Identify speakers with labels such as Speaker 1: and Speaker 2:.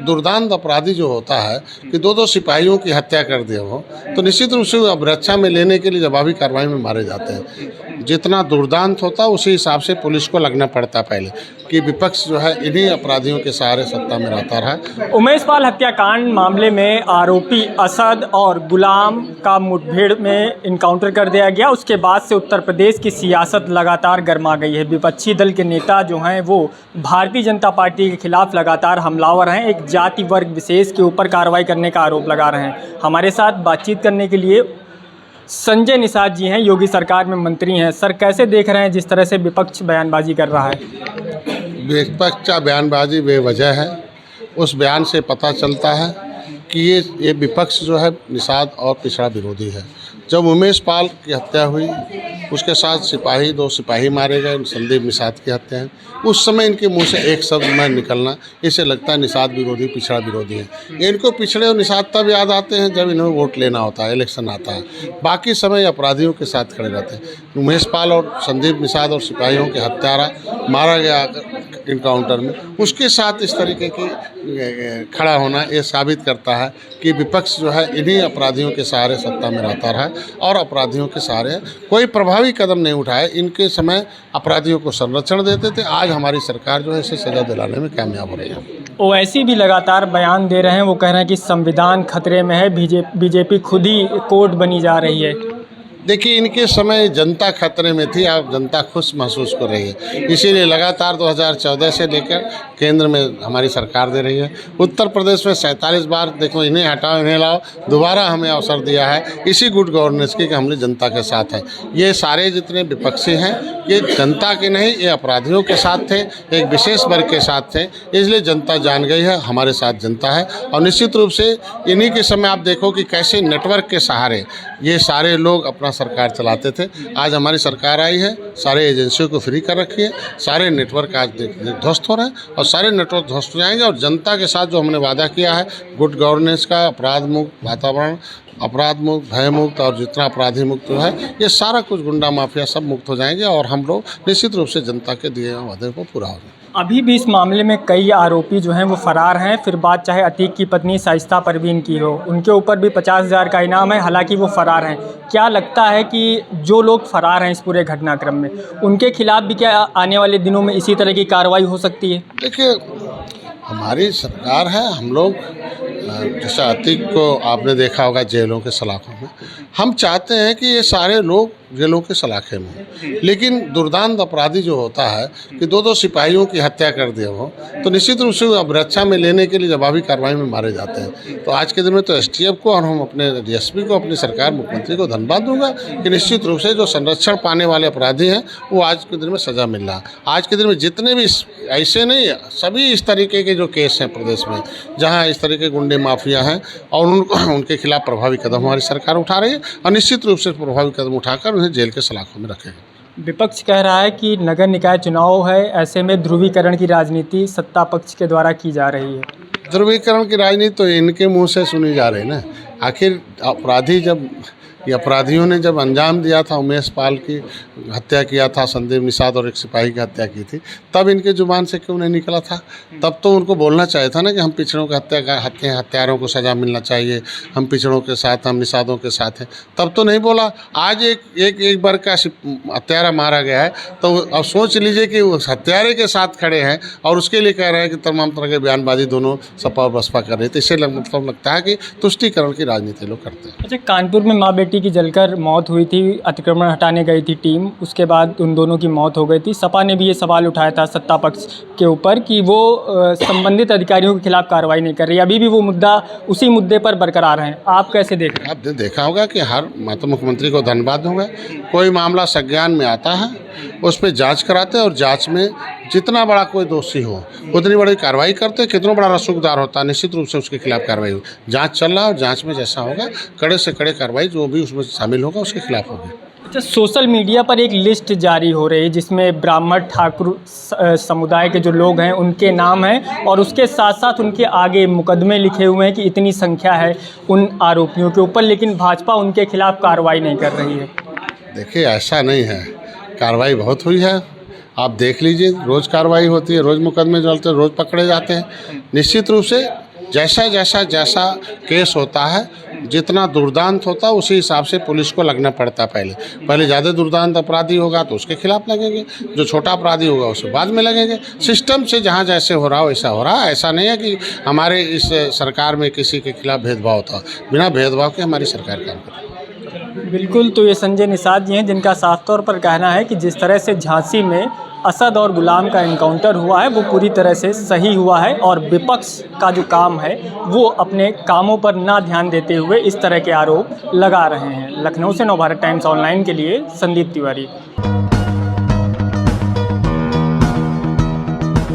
Speaker 1: दुर्दांत अपराधी जो होता है कि दो सिपाहियों की हत्या कर दिया हो, तो निश्चित रूप से अब रक्षा में लेने के लिए जवाबी कार्रवाई में मारे जाते हैं। जितना दुर्दांत होता है उसी हिसाब से पुलिस को लगना पड़ता पहले कि विपक्ष जो है इन्हीं अपराधियों के सहारे सत्ता में रहता रहा।
Speaker 2: उमेश पाल हत्याकांड मामले में आरोपी असद और गुलाम का मुठभेड़ में इनकाउंटर कर दिया गया। उसके बाद से उत्तर प्रदेश की सियासत लगातार गर्मा गई है। विपक्षी दल के नेता जो हैं वो भारतीय जनता पार्टी के खिलाफ लगातार हमलावर हैं। एक जाति वर्ग विशेष के ऊपर कार्रवाई करने का आरोप लगा रहे हैं। हमारे साथ बातचीत करने के लिए संजय निषाद जी हैं, योगी सरकार में मंत्री हैं। सर, कैसे देख रहे हैं जिस तरह से विपक्ष बयानबाजी कर रहा है?
Speaker 1: विपक्ष का बयानबाजी बेवजह है। उस बयान से पता चलता है कि ये विपक्ष जो है निषाद और पिछड़ा विरोधी है। जब उमेश पाल की हत्या हुई, उसके साथ दो सिपाही मारे गए, संदीप निषाद की हत्या है, उस समय इनके मुंह से एक शब्द में निकलना, इसे लगता है निषाद विरोधी, पिछड़ा विरोधी है। इनको पिछड़े और निषाद तब याद आते हैं जब इन्हें वोट लेना होता है, इलेक्शन आता है। बाकी समय अपराधियों के साथ खड़े रहते हैं। उमेश पाल और संदीप निषाद और सिपाहियों के हत्यारा मारा गया इनकाउंटर में, उसके साथ इस तरीके की खड़ा होना ये साबित करता है कि विपक्ष जो है इन्हीं अपराधियों के सहारे सत्ता में रहता रहा और अपराधियों के सहारे कोई प्रभावी कदम नहीं उठाए। इनके समय अपराधियों को संरक्षण देते थे। आज हमारी सरकार जो है इसे सजा दिलाने में कामयाब हो रही है।
Speaker 2: ओवैसी भी लगातार बयान दे रहे हैं। वो कह रहे हैं कि संविधान खतरे में है, बीजेपी खुद ही कोर्ट बनी जा रही है।
Speaker 1: देखिए, इनके समय जनता खतरे में थी, अब जनता खुश महसूस कर रही है। इसीलिए लगातार 2014 से लेकर केंद्र में हमारी सरकार दे रही है। उत्तर प्रदेश में 47 बार देखो, इन्हें हटाओ इन्हें लाओ, दोबारा हमें अवसर दिया है इसी गुड गवर्नेंस की कि हम जनता के साथ हैं। ये सारे जितने विपक्षी हैं ये जनता के नहीं, ये अपराधियों के साथ थे, एक विशेष वर्ग के साथ थे। इसलिए जनता जान गई है, हमारे साथ जनता है। और निश्चित रूप से इन्हीं के समय आप देखो कि कैसे नेटवर्क के सहारे ये सारे लोग अपना सरकार चलाते थे। आज हमारी सरकार आई है, सारे एजेंसियों को फ्री कर रखी है, सारे नेटवर्क आज ध्वस्त हो रहे हैं और सारे नेटवर्क ध्वस्त हो जाएंगे। और जनता के साथ जो हमने वादा किया है गुड गवर्नेंस का, अपराध मुक्त वातावरण, अपराध मुक्त, भय मुक्त और जितना अपराधी मुक्त जो है, ये सारा कुछ गुंडा माफिया सब मुक्त हो जाएंगे और हम लोग निश्चित रूप से जनता के दिए हुए वादे को पूरा हो जाएंगे।
Speaker 2: अभी भी इस मामले में कई आरोपी जो हैं वो फरार हैं। फिर बात चाहे अतीक की पत्नी शाइस्ता परवीन की हो, उनके ऊपर भी 50,000 का इनाम है, हालांकि वो फरार हैं। क्या लगता है कि जो लोग फरार हैं इस पूरे घटनाक्रम में, उनके खिलाफ भी क्या आने वाले दिनों में इसी तरह की कार्रवाई हो सकती है?
Speaker 1: देखिए, हमारी सरकार है, हम लोग जैसा अतीक को आपने देखा होगा जेलों के सलाखों में, हम चाहते हैं कि ये सारे लोग जेलों के सलाखे में हों। लेकिन दुर्दांत अपराधी जो होता है कि दो सिपाहियों की हत्या कर दिया हो, तो निश्चित रूप से अब रक्षा में लेने के लिए जवाबी कार्रवाई में मारे जाते हैं। तो आज के दिन में तो STF को और हम अपने DSP को, अपनी सरकार, मुख्यमंत्री को धन्यवाद दूंगा कि निश्चित रूप से जो संरक्षण पाने वाले अपराधी हैं वो आज के दिन में सज़ा मिल रहा है। आज के दिन में जितने भी ऐसे नहीं, सभी इस तरीके के जो केस हैं प्रदेश में, जहाँ इस तरह के गुंडे माफिया हैं और उनके खिलाफ प्रभावी कदम हमारी सरकार उठा रही है और निश्चित रूप से प्रभावी कदम उठाकर उन्हें जेल के सलाखों में रखेगा।
Speaker 2: विपक्ष कह रहा है कि नगर निकाय चुनाव है, ऐसे में ध्रुवीकरण की राजनीति सत्ता पक्ष के द्वारा की जा रही है।
Speaker 1: ध्रुवीकरण की राजनीति तो इनके मुंह से सुनी जा रही है ना। आखिर अपराधियों ने जब अंजाम दिया था, उमेश पाल की हत्या किया था, संदीप निषाद और एक सिपाही की हत्या की थी, तब इनके जुबान से क्यों नहीं निकला था? तब तो उनको बोलना चाहिए था ना कि हम पिछड़ों के हत्यारों को सज़ा मिलना चाहिए, हम पिछड़ों के साथ, हम निषादों के साथ हैं। तब तो नहीं बोला। आज एक वर्ग का हत्यारा मारा गया है, तो अब सोच लीजिए कि उस हत्यारे के साथ खड़े हैं और उसके लिए कह रहे हैं कि तमाम तरह के बयानबाजी दोनों सपा और बसपा कर रहे थे। इससे मतलब लगता है कि तुष्टीकरण की राजनीति लोग करते हैं।
Speaker 2: अच्छा, कानपुर में माँ बेटी की जलकर मौत हुई थी, अतिक्रमण हटाने गई थी टीम, उसके बाद उन दोनों की मौत हो गई थी। सपा ने भी ये सवाल उठाया था सत्ता पक्ष के ऊपर कि वो संबंधित अधिकारियों के खिलाफ कार्रवाई नहीं कर रही। अभी भी वो मुद्दा उसी मुद्दे पर बरकरार हैं। आप कैसे देख रहे हैं?
Speaker 1: आपने देखा होगा कि मैं तो मुख्यमंत्री को धन्यवाद दूंगा, कोई मामला संज्ञान में आता है उस पर जांच कराते हैं और जांच में जितना बड़ा कोई दोषी हो उतनी बड़ी कार्रवाई करते हैं। कितना बड़ा रसूखदार होता है, निश्चित रूप से उसके खिलाफ कार्रवाई हो। जांच चल रहा है और जांच में जैसा होगा कड़े से कड़े कार्रवाई जो भी उसमें शामिल होगा उसके खिलाफ होगी।
Speaker 2: अच्छा, सोशल मीडिया पर एक लिस्ट जारी हो रही है जिसमें ब्राह्मण ठाकुर समुदाय के जो लोग हैं उनके नाम हैं और उसके साथ साथ उनके आगे मुकदमे लिखे हुए हैं कि इतनी संख्या है उन आरोपियों के ऊपर, लेकिन भाजपा उनके खिलाफ कार्रवाई नहीं कर रही है।
Speaker 1: देखिए, ऐसा नहीं है, कार्रवाई बहुत हुई है। आप देख लीजिए, रोज़ कार्रवाई होती है, रोज़ मुकदमे चलते हैं, रोज़ पकड़े जाते हैं। निश्चित रूप से जैसा जैसा जैसा केस होता है, जितना दुर्दांत होता है उसी हिसाब से पुलिस को लगना पड़ता है। पहले ज़्यादा दुर्दांत अपराधी होगा तो उसके खिलाफ लगेंगे, जो छोटा अपराधी होगा उसके बाद में लगेंगे। सिस्टम से जहाँ जैसे हो रहा हो वैसा हो रहा है। ऐसा नहीं है कि हमारे इस सरकार में किसी के खिलाफ भेदभाव होता, बिना भेदभाव के हमारी सरकार काम कर रही है।
Speaker 2: बिल्कुल, तो ये संजय निषाद जी हैं जिनका साफ तौर पर कहना है कि जिस तरह से झांसी में असद और गुलाम का एनकाउंटर हुआ है वो पूरी तरह से सही हुआ है और विपक्ष का जो काम है वो अपने कामों पर ना ध्यान देते हुए इस तरह के आरोप लगा रहे हैं। लखनऊ से नवभारत टाइम्स ऑनलाइन के लिए संदीप तिवारी।